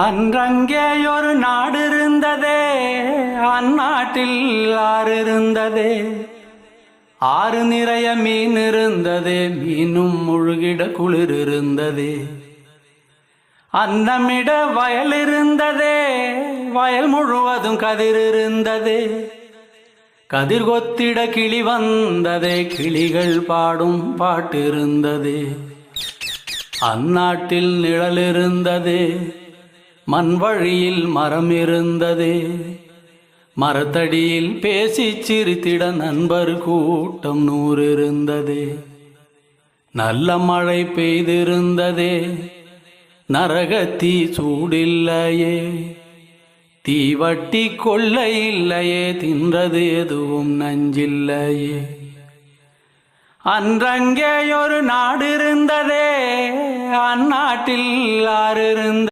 அன்றங்கே ஒரு நாடு இருந்ததே, அந்நாட்டில் ஆறு இருந்ததே. ஆறு நிறைய மீன் இருந்ததே, மீனும் முழுகிட குளிர் இருந்ததே. அன்னமிட வயல் இருந்ததே, வயல் முழுவதும் கதிர் இருந்ததே. கதிர் கொத்திட கிளி வந்ததே, கிளிகள் பாடும் பாட்டு இருந்ததே. அந்நாட்டில் நிழல் இருந்ததே, மண் வழியில் மரம் இருந்ததே. மரத்தடியில் பேசி சிரித்திட நண்பர் கூட்டம் 100 இருந்ததே. நல்ல மழை பெய்திருந்ததே, நரகத்தீ சூடில்லையே. தீவட்டி கொள்ளை இல்லையே, தின்றது எதுவும் நஞ்சில்லையே. அன்றங்கே ஒரு நாடு இருந்ததே, அந்நாட்டில் ஆறு இருந்ததே.